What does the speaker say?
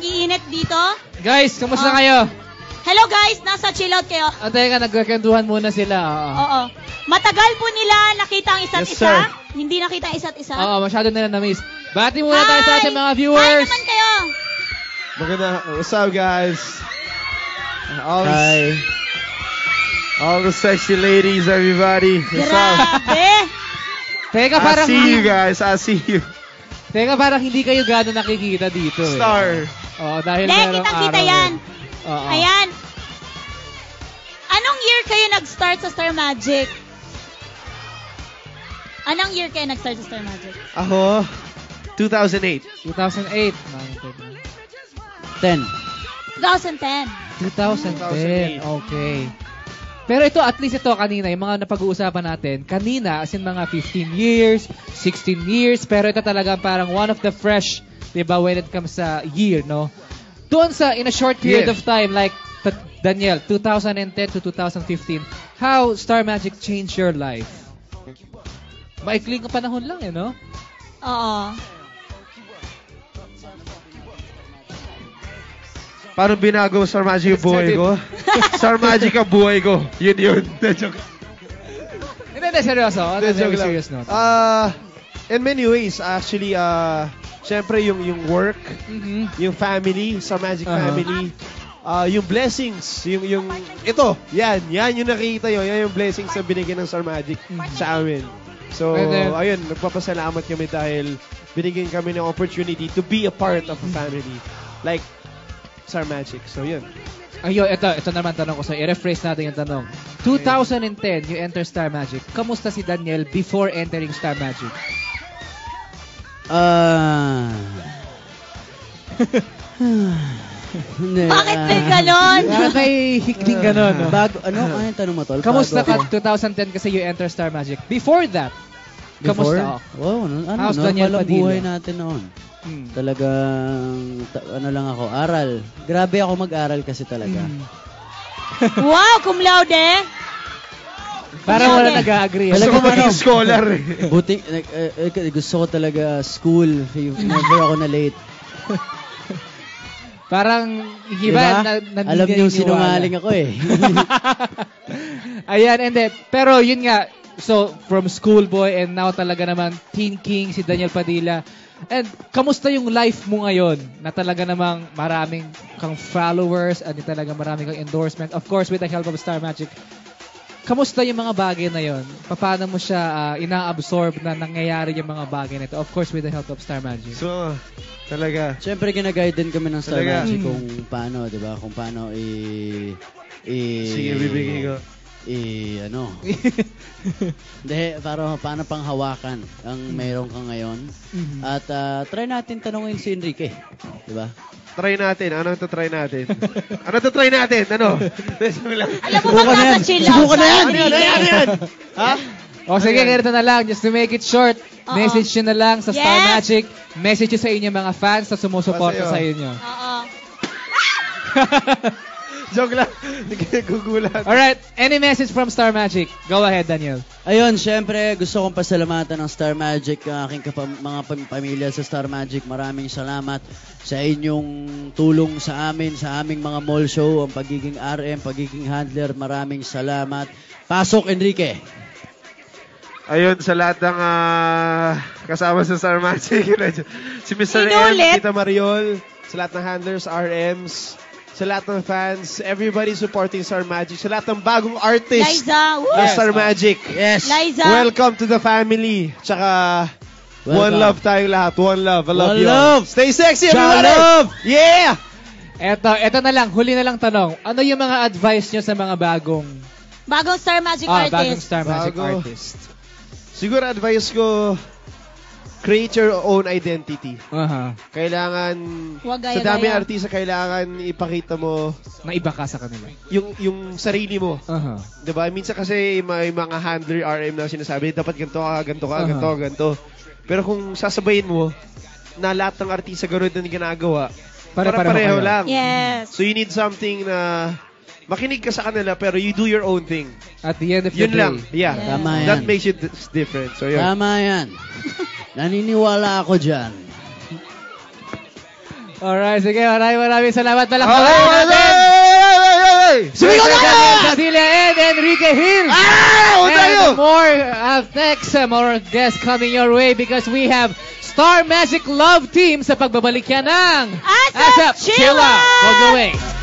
nag-iinit dito. Guys, kamusta kayo? Hello guys, nasa chill out kayo. Teka, nagkakanduhan muna sila. Oo. Matagal po nila nakita ang isa't Yes, isa. sir. Hindi nakita ang isa't isa. Oo, masyado nila na-miss. Bati muna tayo sa ating mga Hi viewers. naman kayo. Maganda. What's up, guys? Hi. All the sexy ladies, everybody. What's up? Grabe. Teka, I parang see you guys. I see you. Teka, parang hindi kayo gano'n nakikita dito. Star. Oo, dahil Hindi, merong kitang-kita araw. yan. Oo. Ayan. Anong year kayo nag-start sa Star Magic? Anong year kayo nag-start sa Star Magic? Ako, 2008. 2008. 10. 2010. 2010. Okay. Pero ito, at least ito kanina, yung mga napag-uusapan natin, kanina, as in mga 15 years, 16 years, pero ito talaga parang one of the fresh, diba, when it comes sa year, no? Doon sa, in a short period of time, like, Daniel, 2010 to 2015, how Star Magic changed your life? Maikling panahon lang, eh, no? Oo. Paano binago Star Magic ang buhay ko? Star Magic ang buhay ko. Yun. Joke. Hindi, seryoso. On a very serious note. In many ways, actually, syempre yung work, yung family, Star Magic family, yung blessings, yung ito, yan yung nakikita yun, yan yung blessings na binigyan ng Star Magic sa amin. So, ayun, nagpapasalamat kami dahil binigyan kami ng opportunity to be a part of a family. Like, Star Magic. So, yun. Ayun, ito naman tanong ko sa'yo. I-rephrase natin yung tanong. 2010, you enter Star Magic. Kamusta si Daniel before entering Star Magic? Hindi. Bakit may ganon? Bakit may hikling ganon? No? Ano yung tanong mo, Tol? Kamusta Bago ka ako- 2010 kasi you enter Star Magic? Before that, kamusta? Wow, How's Daniel normal ang Padilla? buhay natin noon. Talagang, ano lang ako, aral. Grabe ako mag-aral kasi talaga. Wow, cum laude. Parang wala nag-agree. Gusto ko maging scholar eh. Buti, gusto ko talaga school. Never ako na late. Parang, iba, Diba? Alam niyo sinungaling ako eh. Ayan, hindi. Pero yun nga, so, from schoolboy and now talaga naman, Teen King, si Daniel Padilla. And, kamusta yung life mo ngayon? Na talaga namang maraming kang followers, at talaga maraming kang endorsement. Of course, with the help of Star Magic. Kamusta yung mga bagay na yon? Paano mo siya ina-absorb na nangyayari yung mga bagay na ito? Of course, with the help of Star Magic. So, talaga. Siyempre, ginaguide din kami ng Star Talaga. Magic kung paano, di ba? Kung paano Sige, bibigay ko. Hindi, paano pang hawakan ang mayroon ka ngayon. At try natin tanungin si Enrique. Di ba? Try natin. Ano to try natin? Ano? Alam mo bang nasa chill out? Subukan na yan! Ano yan? Ha? O sige, ganito na lang. Just to make it short, message nyo na lang sa Star Yes. Magic. Message nyo sa inyo mga fans na sumusuporta Pasayo. sa inyo. Oo. Joke lang. Gugulat. Alright, any message from Star Magic? Go ahead, Daniel. Ayun, syempre, gusto kong pasalamatan ng Star Magic, ang aking mga pamilya sa Star Magic. Maraming salamat sa inyong tulong sa amin, sa aming mga mall show, ang pagiging RM, pagiging handler. Maraming salamat. Pasok, Enrique. Ayun, sa lahat ng kasama sa Star Magic. Si Mr. M, Inulit. Tita Mariol, sa lahat ng handlers, RMs, sa lahat ng fans, everybody supporting Star Magic, sa lahat ng bagong artist Liza. Woo! ng Star Magic. Yes. Liza. Welcome to the family. Tsaka, one Welcome. love tayo lahat. One love. I love One you all. love. Stay sexy, John everybody. Love. Yeah! Eto na lang, huli na lang tanong. Ano yung mga advice nyo sa mga bagong Star Magic bagong artist. Star Magic Bago. artist? Siguro advice ko, create your own identity. Kailangan, Huwag sa gaya-gaya. dami artista, kailangan ipakita mo Na iba ka sa kanila. yung sarili mo. Diba? Minsan kasi may mga handler RM na sinasabi, dapat ganito ka, ganito. Pero kung sasabayin mo, na lahat ng artista gano'n din ginagawa, Pare-pareho kayo. lang. Yes. So you need something na makinig ka sa kanila, pero you do your own thing. At the end of the Yun day. lang. Yeah. Tama yan. That makes you different. So yun. Tama yan. Naniniwala ako dyan. Alright, sige, maraming salamat. Okay, Palakpakan natin! Sumigaw na! Daniel Padilla and Enrique Hill! And more next, more guests coming your way because we have Star Magic Love Team sa pagbabalik yan ng ASAP Chilla! Wag away!